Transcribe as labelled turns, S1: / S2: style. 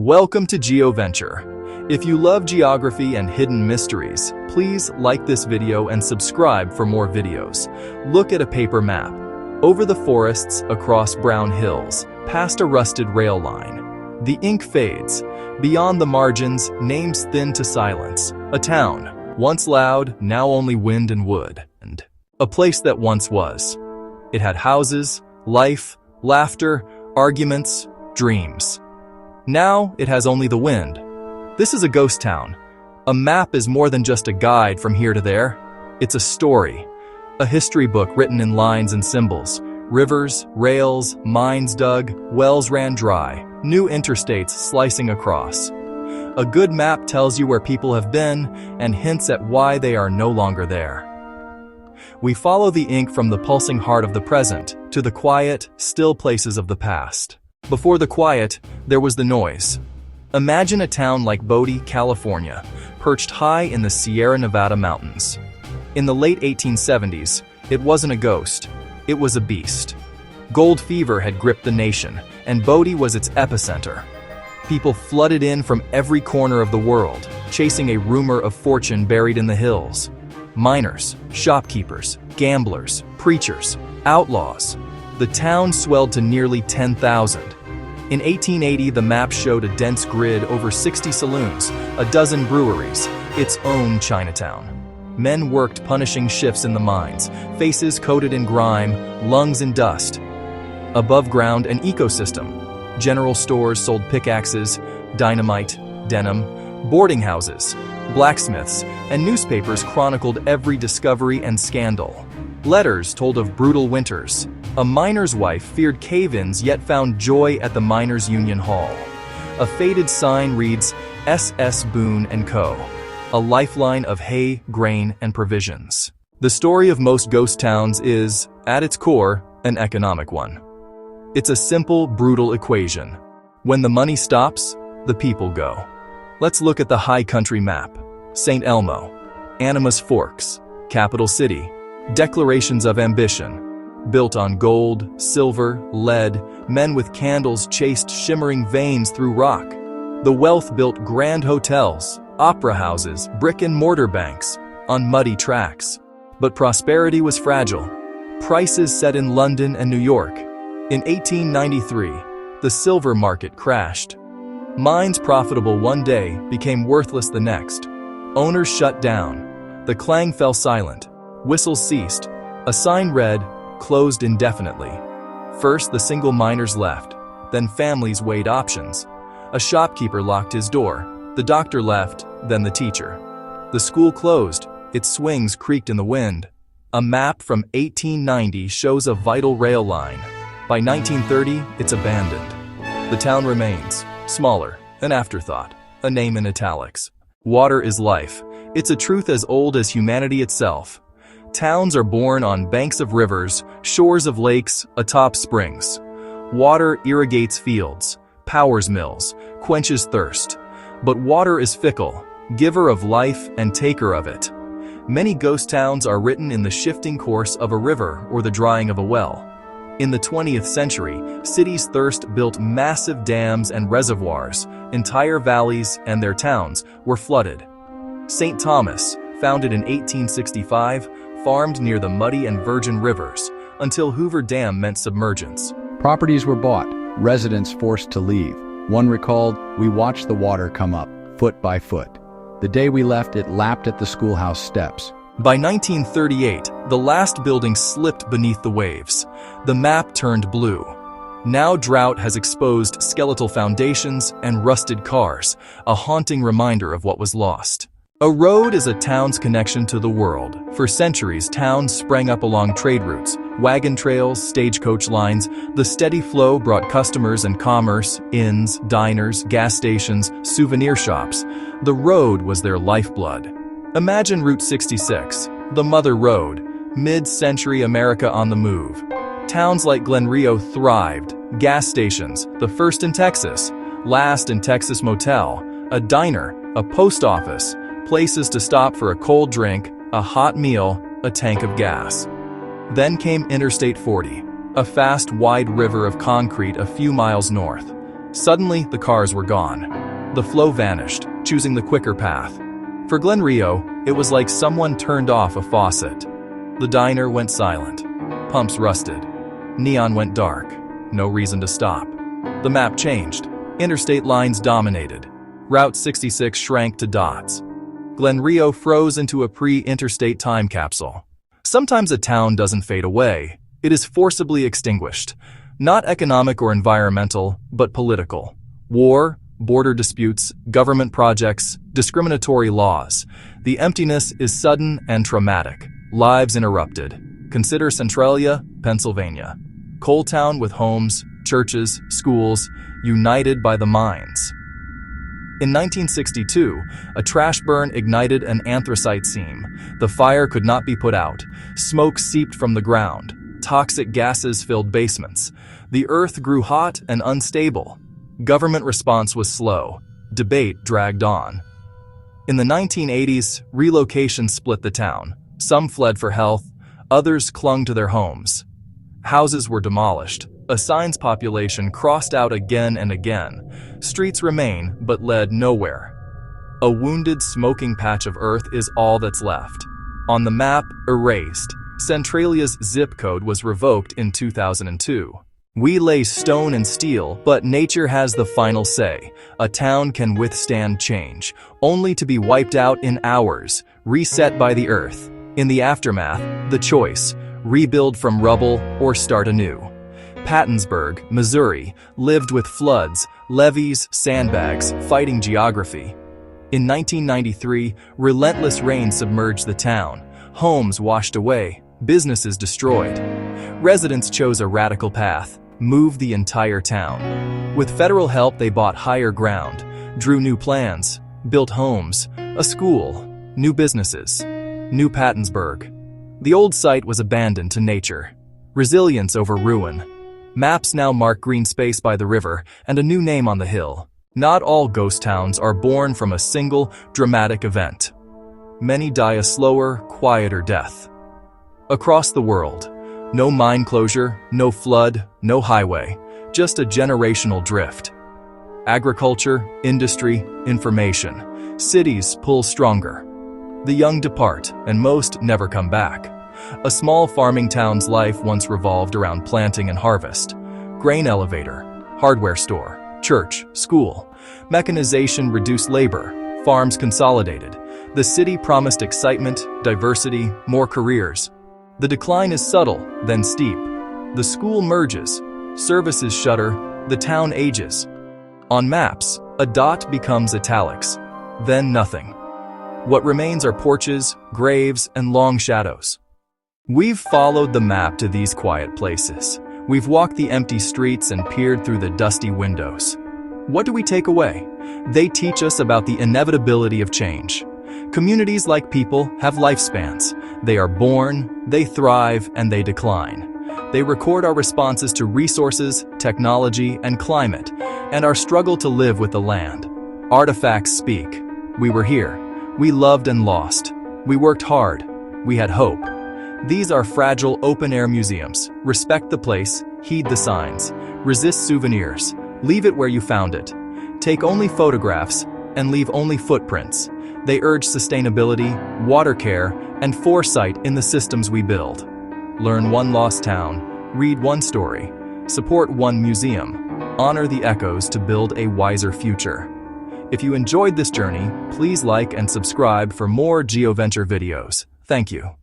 S1: Welcome to GeoVenture. If you love geography and hidden mysteries, please like this video and subscribe for more videos. Look at a paper map. Over the forests, across brown hills, past a rusted rail line. The ink fades. Beyond the margins, names thin to silence. A town, once loud, now only wind and wood. And a place that once was. It had houses, life, laughter, arguments, dreams. Now it has only the wind. This is a ghost town. A map is more than just a guide from here to there. It's a story. A history book written in lines and symbols. Rivers, rails, mines dug, wells ran dry, new interstates slicing across. A good map tells you where people have been and hints at why they are no longer there. We follow the ink from the pulsing heart of the present to the quiet, still places of the past. Before the quiet, there was the noise. Imagine a town like Bodie, California, perched high in the Sierra Nevada mountains. In the late 1870s, it wasn't a ghost, it was a beast. Gold fever had gripped the nation, and Bodie was its epicenter. People flooded in from every corner of the world, chasing a rumor of fortune buried in the hills. Miners, shopkeepers, gamblers, preachers, outlaws. The town swelled to nearly 10,000. In 1880, the map showed a dense grid over 60 saloons, a dozen breweries, its own Chinatown. Men worked punishing shifts in the mines, faces coated in grime, lungs in dust. Above ground, an ecosystem. General stores sold pickaxes, dynamite, denim, boarding houses, blacksmiths, and newspapers chronicled every discovery and scandal. Letters told of brutal winters. A miner's wife feared cave-ins yet found joy at the Miners' Union Hall. A faded sign reads, S.S. Boone & Co., a lifeline of hay, grain, and provisions. The story of most ghost towns is, at its core, an economic one. It's a simple, brutal equation. When the money stops, the people go. Let's look at the high country map. St. Elmo, Animas Forks, capital city, declarations of ambition. Built on gold, silver, lead, men with candles chased shimmering veins through rock. The wealth built grand hotels, opera houses, brick and mortar banks, on muddy tracks. But prosperity was fragile. Prices set in London and New York. In 1893, the silver market crashed. Mines profitable one day became worthless the next. Owners shut down. The clang fell silent. Whistles ceased. A sign read, closed indefinitely. First, the single miners left. Then families weighed options. A shopkeeper locked his door. The doctor left, then the teacher. The school closed. Its swings creaked in the wind. A map from 1890 shows a vital rail line. By 1930, it's abandoned. The town remains, smaller, an afterthought, a name in italics. Water is life. It's a truth as old as humanity itself. Towns are born on banks of rivers, shores of lakes, atop springs. Water irrigates fields, powers mills, quenches thirst. But water is fickle, giver of life and taker of it. Many ghost towns are written in the shifting course of a river or the drying of a well. In the 20th century, cities' thirst built massive dams and reservoirs. Entire valleys and their towns were flooded. St. Thomas, founded in 1865, farmed near the muddy and virgin rivers, until Hoover Dam meant submergence.
S2: Properties were bought, residents forced to leave. One recalled, "We watched the water come up, foot by foot. The day we left, it lapped at the schoolhouse steps."
S1: By 1938, the last building slipped beneath the waves. The map turned blue. Now drought has exposed skeletal foundations and rusted cars, a haunting reminder of what was lost. A road is a town's connection to the world. For centuries, towns sprang up along trade routes, wagon trails, stagecoach lines. The steady flow brought customers and commerce, inns, diners, gas stations, souvenir shops. The road was their lifeblood. Imagine Route 66, the Mother Road, mid-century America on the move. Towns like Glenrio thrived. Gas stations, the first in Texas, last in Texas Motel, a diner, a post office, places to stop for a cold drink, a hot meal, a tank of gas. Then came Interstate 40, a fast, wide river of concrete a few miles north. Suddenly, the cars were gone. The flow vanished, choosing the quicker path. For Glenrio, it was like someone turned off a faucet. The diner went silent. Pumps rusted. Neon went dark. No reason to stop. The map changed. Interstate lines dominated. Route 66 shrank to dots. Glenrio froze into a pre-interstate time capsule. Sometimes a town doesn't fade away. It is forcibly extinguished. Not economic or environmental, but political. War, border disputes, government projects, discriminatory laws. The emptiness is sudden and traumatic. Lives interrupted. Consider Centralia, Pennsylvania. Coal town with homes, churches, schools, united by the mines. In 1962, a trash burn ignited an anthracite seam. The fire could not be put out. Smoke seeped from the ground. Toxic gases filled basements. The earth grew hot and unstable. Government response was slow. Debate dragged on. In the 1980s, relocation split the town. Some fled for health, others clung to their homes. Houses were demolished. A signs population crossed out again and again. Streets remain, but led nowhere. A wounded, smoking patch of earth is all that's left. On the map, erased. Centralia's zip code was revoked in 2002. We lay stone and steel, but nature has the final say. A town can withstand change, only to be wiped out in hours, reset by the earth. In the aftermath, the choice: rebuild from rubble or start anew. Pattonsburg, Missouri, lived with floods, levees, sandbags, fighting geography. In 1993, relentless rain submerged the town. Homes washed away, businesses destroyed. Residents chose a radical path: move the entire town. With federal help, they bought higher ground, drew new plans, built homes, a school, new businesses. New Pattonsburg. The old site was abandoned to nature. Resilience over ruin. Maps now mark green space by the river and a new name on the hill. Not all ghost towns are born from a single dramatic event. Many die a slower, quieter death. Across the world, no mine closure, no flood, no highway, just a generational drift. Agriculture, industry, information. Cities pull stronger. The young depart, and most never come back. A small farming town's life once revolved around planting and harvest. Grain elevator, hardware store, church, school. Mechanization reduced labor, farms consolidated. The city promised excitement, diversity, more careers. The decline is subtle, then steep. The school merges, services shutter, the town ages. On maps, a dot becomes italics, then nothing. What remains are porches, graves, and long shadows. We've followed the map to these quiet places. We've walked the empty streets and peered through the dusty windows. What do we take away? They teach us about the inevitability of change. Communities, like people, have lifespans. They are born, they thrive, and they decline. They record our responses to resources, technology, and climate, and our struggle to live with the land. Artifacts speak. We were here. We loved and lost. We worked hard. We had hope. These are fragile open-air museums. Respect the place, heed the signs, resist souvenirs, leave it where you found it. Take only photographs and leave only footprints. They urge sustainability, water care, and foresight in the systems we build. Learn one lost town, read one story, support one museum, honor the echoes to build a wiser future. If you enjoyed this journey, please like and subscribe for more GeoVenture videos. Thank you.